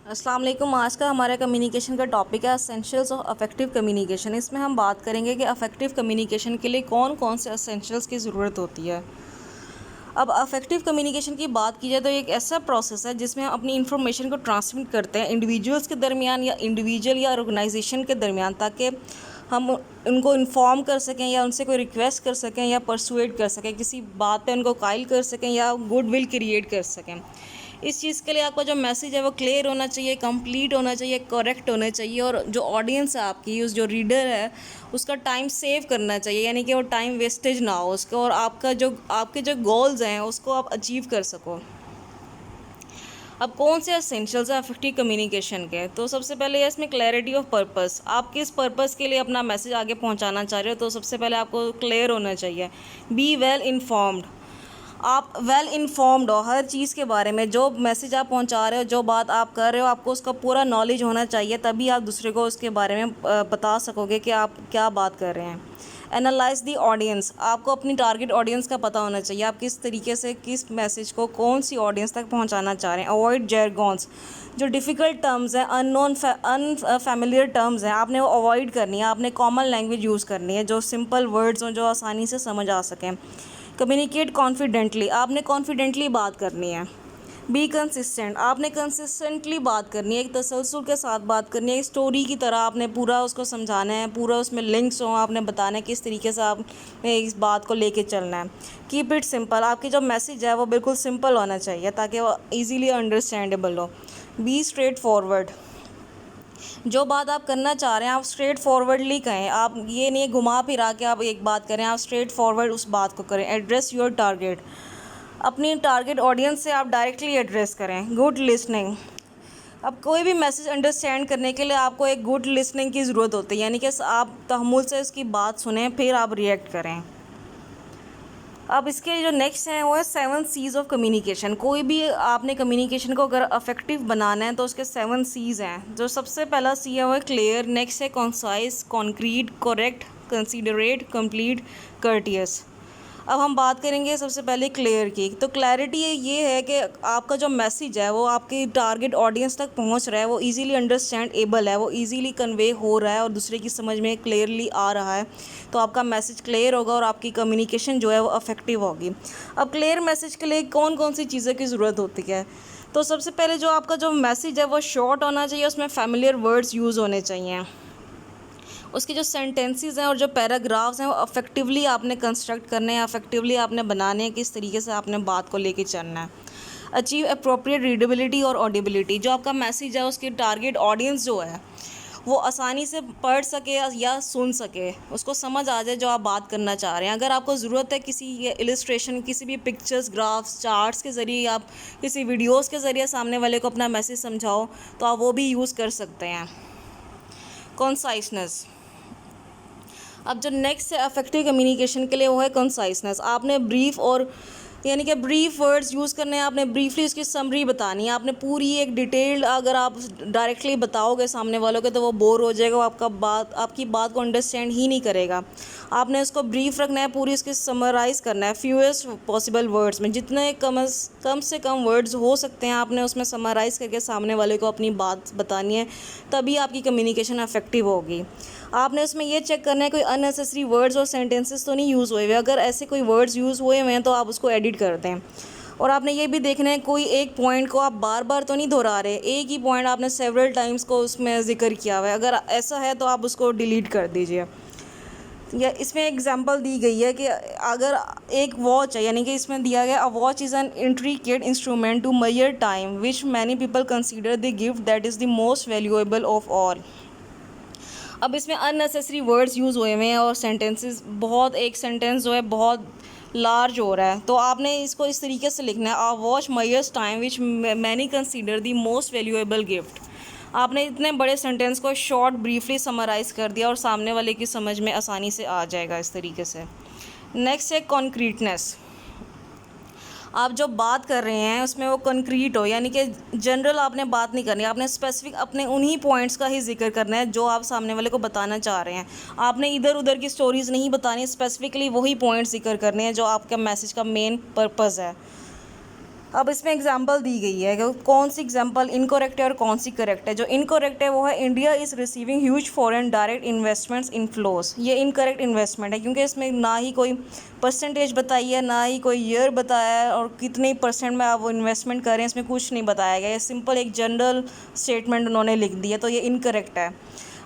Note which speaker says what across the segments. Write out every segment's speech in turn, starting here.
Speaker 1: अस्सलाम वालेकुम। आज का हमारा कम्युनिकेशन का टॉपिक है एसेंशियल्स ऑफ अफेक्टिव कम्युनिकेशन। इसमें हम बात करेंगे कि अफेक्टिव कम्युनिकेशन के लिए कौन कौन से एसेंशियल्स की ज़रूरत होती है। अब अफेक्टिव कम्युनिकेशन की बात की जाए तो एक ऐसा प्रोसेस है जिसमें हम अपनी इन्फॉर्मेशन को ट्रांसमिट करते हैं इंडिविजुअल्स के दरमियान या इंडिविजुअल या ऑर्गेनाइजेशन के दरमियान, ताकि हम उनको इन्फॉर्म कर सकें या उनसे कोई रिक्वेस्ट कर सकें या परसुएड कर सकें, किसी बात पे उनको कायल कर सकें या गुड विल क्रिएट कर सकें। इस चीज़ के लिए आपका जो मैसेज है वो क्लियर होना चाहिए, कंप्लीट होना चाहिए, करेक्ट होना चाहिए, और जो ऑडियंस है आपकी, उस जो रीडर है उसका टाइम सेव करना चाहिए, यानी कि वो टाइम वेस्टेज ना हो उसको, और आपके जो गोल्स हैं उसको आप अचीव कर सको। अब कौन से एसेंशियल्स हैं अफेक्टिव कम्युनिकेशन के? तो सबसे पहले है इसमें क्लैरिटी ऑफ पर्पस। आप किस पर्पस के लिए अपना मैसेज आगे पहुंचाना चाह रहे हो, तो सबसे पहले आपको क्लियर होना चाहिए। Be well informed. आप वेल इन्फॉर्म्ड हो हर चीज़ के बारे में, जो मैसेज आप पहुंचा रहे हो, जो बात आप कर रहे हो, आपको उसका पूरा नॉलेज होना चाहिए, तभी आप दूसरे को उसके बारे में बता सकोगे कि आप क्या बात कर रहे हैं। Analyse the audience. आपको अपनी टारगेट ऑडियंस का पता होना चाहिए, आप किस तरीके से किस मैसेज को कौन सी ऑडियंस तक पहुंचाना चाह रहे हैं। अवॉइड जैरगॉन्स। जो डिफ़िकल्ट टर्म्स हैं, अनफेमिलियर टर्म्स हैं, आपने वो अवॉइड करनी है। आपने कॉमन लैंग्वेज यूज़ करनी है, जो सिंपल वर्ड्स हों, जो आसानी से समझ आ सकें। Communicate confidently. आपने कॉन्फिडेंटली बात करनी है। Be consistent. आपने कंसिस्टेंटली बात करनी है, एक तसलसल के साथ बात करनी है, एक स्टोरी की तरह आपने पूरा उसको समझाना है, पूरा उसमें लिंक्स हों, आपने बताना है किस तरीके से आपने इस बात को लेके चलना है। Keep it simple. आपकी जो मैसेज है वो बिल्कुल सिंपल होना चाहिए ताकि वो ईजीली अंडरस्टैंडेबल हो। Be straight forward. जो बात आप करना चाह रहे हैं आप स्ट्रेट फॉरवर्डली कहें, आप ये नहीं घुमा फिरा के आप एक बात करें, आप स्ट्रेट फॉरवर्ड उस बात को करें। Address your target. अपनी टारगेट ऑडियंस से आप डायरेक्टली एड्रेस करें। Good listening. अब कोई भी मैसेज अंडरस्टैंड करने के लिए आपको एक गुड लिसनिंग की ज़रूरत होती है, यानी कि आप तहम्मुल से उसकी बात सुनें फिर आप रिएक्ट करें। अब इसके जो नेक्स्ट हैं वो है 7 C's ऑफ कम्युनिकेशन। कोई भी आपने कम्युनिकेशन को अगर अफेक्टिव बनाना है तो उसके 7 C's हैं। जो सबसे पहला सी है वो है क्लियर, नेक्स्ट है concise, concrete, correct, considerate, complete, courteous. अब हम बात करेंगे सबसे पहले क्लियर की। तो क्लैरिटी ये है कि आपका जो मैसेज है वो आपकी टारगेट ऑडियंस तक पहुंच रहा है, वो इजीली अंडरस्टैंड एबल है, वो इजीली कन्वे हो रहा है और दूसरे की समझ में क्लियरली आ रहा है, तो आपका मैसेज क्लियर होगा और आपकी कम्युनिकेशन जो है वो अफेक्टिव होगी। अब क्लियर मैसेज के लिए कौन कौन सी चीज़ों की ज़रूरत होती है? तो सबसे पहले जो आपका जो मैसेज है वो शॉर्ट होना चाहिए, उसमें फैमिलियर वर्ड्स यूज़ होने चाहिए। उसके जो सेंटेंसेस हैं और जो पैराग्राफ्स हैं वो अफेक्टिवली आपने कंस्ट्रक्ट करने हैं, अफेक्टिवली आपने बनाने हैं, किस तरीके से आपने बात को लेके चलना है। अचीव अप्रोप्रिएट रीडेबिलिटी और ऑडिबिलिटी। जो आपका मैसेज है उसकी टारगेट ऑडियंस जो है वो आसानी से पढ़ सके या सुन सके, उसको समझ आ जाए जो आप बात करना चाह रहे हैं। अगर आपको ज़रूरत है किसी इलस्ट्रेशन, किसी भी पिक्चर्स, ग्राफ्स, चार्ट्स के ज़रिए, आप किसी वीडियोज़ के ज़रिए सामने वाले को अपना मैसेज समझाओ तो आप वो भी यूज़ कर सकते हैं। कॉन्साइसनेस। अब जो नेक्स्ट है अफेक्टिव कम्युनिकेशन के लिए वो है कंसाइसनेस। आपने ब्रीफ और यानी कि ब्रीफ वर्ड्स यूज़ करने हैं, आपने ब्रीफली उसकी समरी बतानी है, आपने पूरी एक डिटेल्ड, अगर आप डायरेक्टली बताओगे सामने वालों के तो वो बोर हो जाएगा, वो आपकी बात को अंडरस्टैंड ही नहीं करेगा। आपने उसको ब्रीफ रखना है, पूरी उसकी समराइज़ करना है फ्यूएस्ट पॉसिबल वर्ड्स में, जितने कम से कम वर्ड्स हो सकते हैं आपने उसमें समराइज़ करके सामने वाले को अपनी बात बतानी है, तभी आपकी कम्युनिकेशन इफेक्टिव होगी। आपने उसमें ये चेक करना है कोई अननेसेसरी वर्ड्स और सेंटेंसेस तो नहीं यूज़ हुए हुए, अगर ऐसे कोई वर्ड्स यूज़ हुए हुए हैं तो आप उसको एडिट कर दें। और आपने ये भी देखना है कोई एक पॉइंट को आप बार बार तो नहीं दोहरा रहे, एक ही पॉइंट आपने सेवरल टाइम्स को उसमें ज़िक्र किया हुआ है, अगर ऐसा है तो आप उसको डिलीट कर दीजिए। या इसमें एग्जांपल दी गई है कि अगर एक वॉच है, यानी कि इसमें दिया गया a watch is an intricate instrument to measure time which many people consider the gift that is the most valuable of all. अब इसमें अननेसेसरी वर्ड्स यूज़ हुए हुए हैं और सेंटेंसेस बहुत, एक सेंटेंस जो है बहुत लार्ज हो रहा है, तो आपने इसको इस तरीके से लिखना है, a watch measures time which many consider the most valuable gift. आपने इतने बड़े सेंटेंस को शॉर्ट ब्रीफली समराइज़ कर दिया और सामने वाले की समझ में आसानी से आ जाएगा इस तरीके से। नेक्स्ट है कॉन्क्रीटनेस। आप जो बात कर रहे हैं उसमें वो कंक्रीट हो, यानी कि जनरल आपने बात नहीं करनी, आपने स्पेसिफिक अपने उन्हीं पॉइंट्स का ही जिक्र करना है जो आप सामने वाले को बताना चाह रहे हैं। आपने इधर उधर की स्टोरीज़ नहीं बतानी, स्पेसिफिकली वही पॉइंट्स जिक्र करने हैं जो आपका मैसेज का मेन पर्पज़ है। अब इसमें एग्जांपल दी गई है कि कौन सी एग्जांपल इनकरेक्ट है और कौन सी करेक्ट है। जो इनकरेक्ट है वो है India is receiving huge foreign direct investments inflows. ये इनकरेक्ट इन्वेस्टमेंट है क्योंकि इसमें ना ही कोई परसेंटेज बताई है, ना ही कोई ईयर बताया है, और कितने परसेंट में आप वो इन्वेस्टमेंट करें इसमें कुछ नहीं बताया गया। ये सिंपल एक जनरल स्टेटमेंट उन्होंने लिख दी है, तो ये इनकरेक्ट है।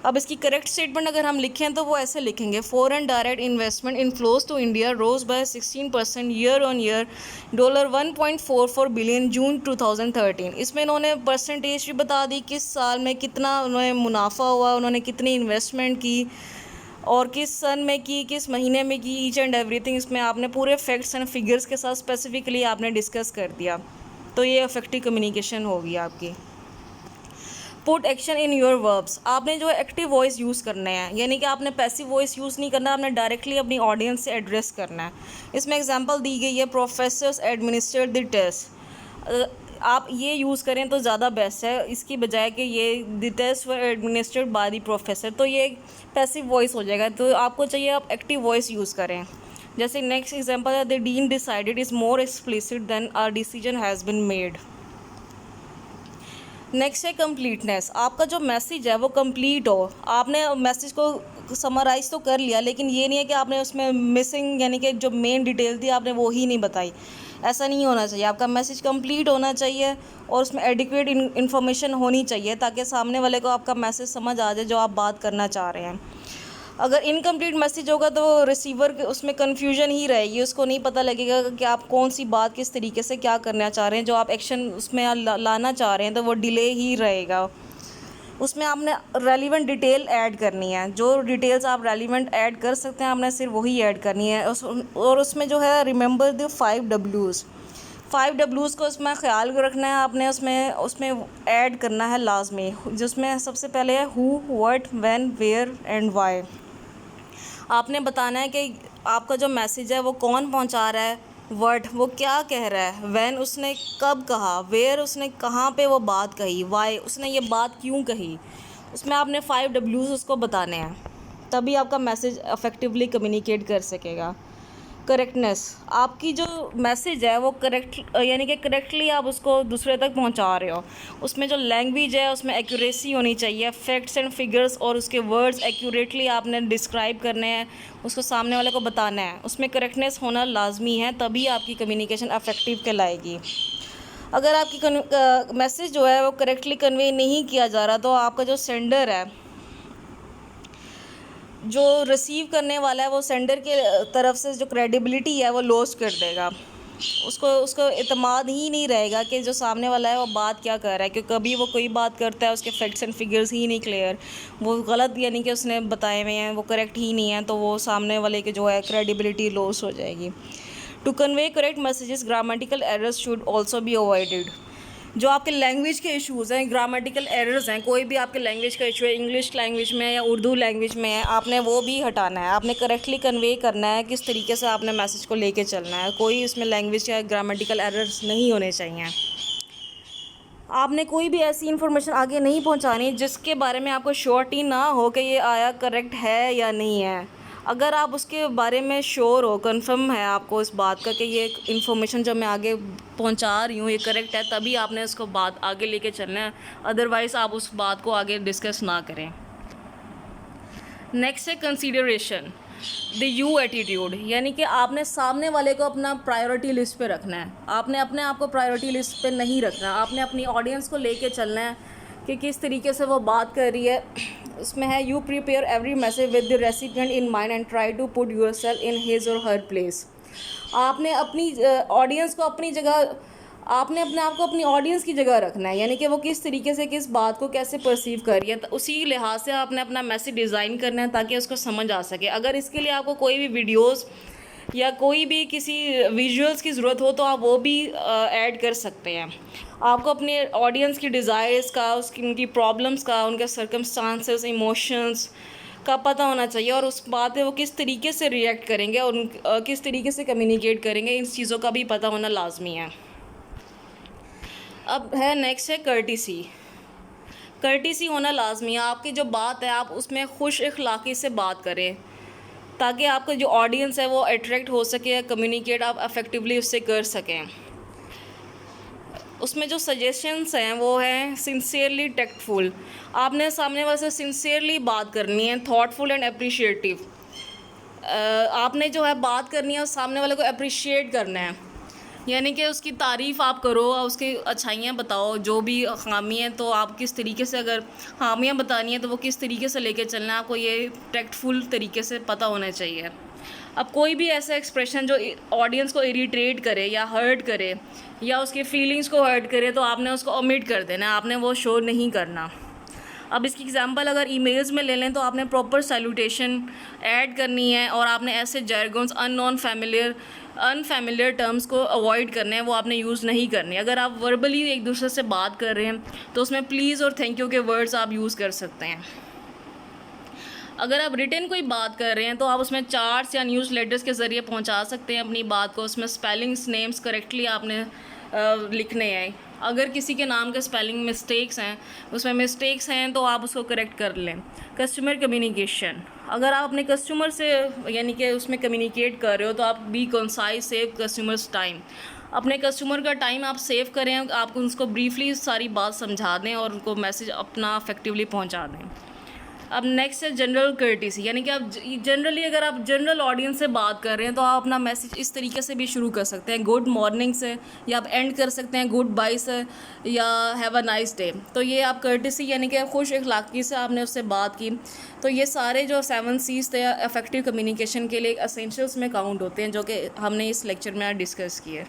Speaker 1: अब इसकी करेक्ट स्टेटमेंट अगर हम लिखें तो वो ऐसे लिखेंगे, foreign direct investment inflows to India rose by 16% year on year $1.44 billion June 2013। इसमें इन्होंने परसेंटेज भी बता दी, किस साल में कितना उन्होंने मुनाफा हुआ, उन्होंने कितनी इन्वेस्टमेंट की और किस सन में की, किस महीने में की, ईच एंड एवरीथिंग इसमें आपने पूरे फैक्ट्स एंड फिगर्स के साथ स्पेसिफिकली आपने डिस्कस कर दिया। तो ये इफेक्टिव कम्युनिकेशन होगी आपकी। Put action in your verbs, आपने जो एक्टिव वॉइस यूज़ करना है, यानी कि आपने पैसिव वॉइस यूज़ नहीं करना, आपने डायरेक्टली अपनी ऑडियंस से एड्रेस करना है। इसमें एग्जांपल दी गई है, प्रोफेसर्स एडमिनिस्ट्रेट द टेस्ट। आप ये यूज़ करें तो ज़्यादा बेस्ट है, इसकी बजाय कि ये the test were administered by the professor, तो ये पैसिव वॉइस हो जाएगा। तो आपको चाहिए आप एक्टिव वॉइस यूज़ करें। जैसे नेक्स्ट एग्जांपल है, the dean decided is more explicit than our decision has been made. Next है कंप्लीटनेस, आपका जो मैसेज है वो कंप्लीट हो। आपने मैसेज को समराइज़ तो कर लिया, लेकिन ये नहीं है कि आपने उसमें मिसिंग यानी कि जो मेन डिटेल थी आपने वो ही नहीं बताई। ऐसा नहीं होना चाहिए, आपका मैसेज कंप्लीट होना चाहिए और उसमें एडिक्वेट इन्फॉर्मेशन होनी चाहिए ताकि सामने वाले को आपका मैसेज समझ आ जाए जो आप बात करना चाह रहे हैं। अगर इनकम्प्लीट मैसेज होगा तो रिसीवर उसमें कन्फ्यूजन ही रहेगी, उसको नहीं पता लगेगा कि आप कौन सी बात किस तरीके से क्या करना चाह रहे हैं। जो आप एक्शन उसमें लाना चाह रहे हैं तो वो डिले ही रहेगा। उसमें आपने रेलिवेंट डिटेल ऐड करनी है, जो डिटेल्स आप रेलिवेंट ऐड कर सकते हैं आपने सिर्फ वही ऐड करनी है। और उसमें जो है रिमेंबर द 5 Ws, 5 Ws को उसमें ख्याल रखना है आपने, उसमें ऐड करना है लाजमी, जिसमें सबसे पहले है who, what, when, where and why. आपने बताना है कि आपका जो मैसेज है वो कौन पहुंचा रहा है, वर्ड वो क्या कह रहा है, व्हेन उसने कब कहा, वेयर उसने कहाँ पे वो बात कही, वाई उसने ये बात क्यों कही। उसमें आपने 5 Ws उसको बताने हैं, तभी आपका मैसेज इफेक्टिवली कम्युनिकेट कर सकेगा। करेक्टनेस, आपकी जो मैसेज है वो करेक्ट यानी कि करेक्टली आप उसको दूसरे तक पहुंचा रहे हो। उसमें जो लैंग्वेज है उसमें एक्यूरेसी होनी चाहिए, फैक्ट्स एंड फिगर्स और उसके वर्ड्स एक्यूरेटली आपने डिस्क्राइब करने हैं, उसको सामने वाले को बताना है। उसमें करेक्टनेस होना लाजमी है, तभी आपकी कम्युनिकेशन इफेक्टिव कहलाएगी। अगर आपकी मैसेज जो है वो करेक्टली कन्वे नहीं किया जा रहा तो आपका जो सेंडर है, जो रिसीव करने वाला है, वो सेंडर के तरफ से जो क्रेडिबिलिटी है वो लॉस कर देगा। उसको इतमाद ही नहीं रहेगा कि जो सामने वाला है वो बात क्या कर रहा है, क्योंकि कभी वो कोई बात करता है उसके फैक्ट्स एंड फिगर्स ही नहीं क्लियर, वो गलत यानी कि उसने बताए हुए हैं वो करेक्ट ही नहीं है, तो वो सामने वाले के जो है क्रेडिबिलिटी लॉस हो जाएगी। To convey correct messages grammatical errors should also be avoided. जो आपके लैंग्वेज के इश्यूज़ हैं, ग्रामेटिकल एरर्स हैं, कोई भी आपके लैंग्वेज का इशू है, इंग्लिश लैंग्वेज में या उर्दू लैंग्वेज में है, आपने वो भी हटाना है। आपने करेक्टली कन्वे करना है, किस तरीके से आपने मैसेज को लेके चलना है। कोई उसमें लैंग्वेज या ग्रामेटिकल एरर्स नहीं होने चाहिए। आपने कोई भी ऐसी इन्फॉर्मेशन आगे नहीं पहुंचानी जिसके बारे में आपको श्योरिटी ना हो कि ये आया करेक्ट है या नहीं है। अगर आप उसके बारे में श्योर हो, कंफर्म है आपको इस बात का कि ये इन्फॉर्मेशन जो मैं आगे पहुंचा रही हूँ ये करेक्ट है, तभी आपने उसको बात आगे लेके चलना है। अदरवाइज़ आप उस बात को आगे डिस्कस ना करें। नेक्स्ट है कंसीडरेशन द यू एटीट्यूड, यानी कि आपने सामने वाले को अपना प्रायोरिटी लिस्ट पे रखना है। आपने अपने आप को प्रायोरिटी लिस्ट पे नहीं रखना, आपने अपनी ऑडियंस को लेके चलना है कि किस तरीके से वो बात कर रही है। उसमें है you prepare every message with the recipient in mind and try to put yourself in his or her place. आपने अपनी ऑडियंस को अपनी जगह, आपने अपने आप को अपनी ऑडियंस की जगह रखना है, यानी कि वो किस तरीके से किस बात को कैसे परसीव कर रही है, तो उसी लिहाज से आपने अपना मैसेज डिज़ाइन करना है ताकि उसको समझ आ सके। अगर इसके लिए आपको कोई भी वीडियोस या कोई भी किसी विजुअल्स की ज़रूरत हो तो आप वो भी ऐड कर सकते हैं। आपको अपने ऑडियंस की डिज़ायर्स का, उनकी प्रॉब्लम्स का, उनके सर्कमस्टांसेस, इमोशंस का पता होना चाहिए और उस बात पे वो किस तरीके से रिएक्ट करेंगे और किस तरीके से कम्युनिकेट करेंगे, इन चीज़ों का भी पता होना लाजमी है। अब है नेक्स्ट है कर्टिसी। कर्टिसी होना लाजमी है। आपकी जो बात है आप उसमें खुश अखलाक़ी से बात करें ताकि आपका जो ऑडियंस है वो अट्रैक्ट हो सके, कम्युनिकेट आप इफ़ेक्टिवली उससे कर सकें। उसमें जो सजेशंस हैं वो हैं सिंसियरली टेक्टफुल, आपने सामने वाले से सिंसियरली बात करनी है, थॉटफुल एंड अप्रिशिएटिव, आपने जो है बात करनी है और सामने वाले को अप्रिशिएट करना है, यानी कि उसकी तारीफ़ आप करो और उसकी अच्छाइयाँ बताओ, जो भी ख़ामी है तो आप किस तरीके से, अगर ख़ामियाँ बतानी है तो वो किस तरीके से लेके चलना है, आपको ये टैक्टफुल तरीके से पता होना चाहिए। अब कोई भी ऐसा एक्सप्रेशन जो ऑडियंस को इरिटेट करे या हर्ट करे या उसके फीलिंग्स को हर्ट करे तो आपने उसको ओमिट कर देना, आपने वो शो नहीं करना। अब इसकी एग्जांपल अगर ईमेल्स में ले लें तो आपने प्रॉपर सैल्यूटेशन ऐड करनी है और आपने ऐसे जर्गन्स अनफेमिलियर टर्म्स को अवॉइड करने हैं, वो आपने यूज़ नहीं करने। अगर आप वर्बली एक दूसरे से बात कर रहे हैं तो उसमें प्लीज़ और थैंक यू के वर्ड्स आप यूज़ कर सकते हैं। अगर आप रिटन कोई बात कर रहे हैं तो आप उसमें चार्ट्स या न्यूज़ लेटर्स के ज़रिए पहुंचा सकते हैं अपनी बात को, उसमें स्पेलिंग्स नेम्स करेक्टली आपने लिखने हैं। अगर किसी के नाम के स्पेलिंग मिस्टेक्स हैं, उसमें मिस्टेक्स हैं तो आप उसको करेक्ट कर लें। कस्टमर कम्युनिकेशन, अगर आप अपने कस्टमर से यानी कि उसमें कम्युनिकेट कर रहे हो तो आप B concise, save customers time, अपने कस्टमर का टाइम आप सेव करें, आप उनको ब्रीफली सारी बात समझा दें और उनको मैसेज अपना इफेक्टिवली पहुंचा दें। अब नेक्स्ट है जनरल कर्टिसी, यानी कि आप जनरली अगर आप जनरल ऑडियंस से बात कर रहे हैं तो आप अपना मैसेज इस तरीके से भी शुरू कर सकते हैं, गुड मॉर्निंग से, या आप एंड कर सकते हैं गुड बाय से, या हैव अ नाइस डे। तो ये आप कर्टिसी यानी कि खुश अखलाकी से आपने उससे बात की। तो ये सारे जो 7 C's थे इफेक्टिव कम्युनिकेशन के लिए एसेंशियल्स में काउंट होते हैं, जो कि हमने इस लेक्चर में डिस्कस किए।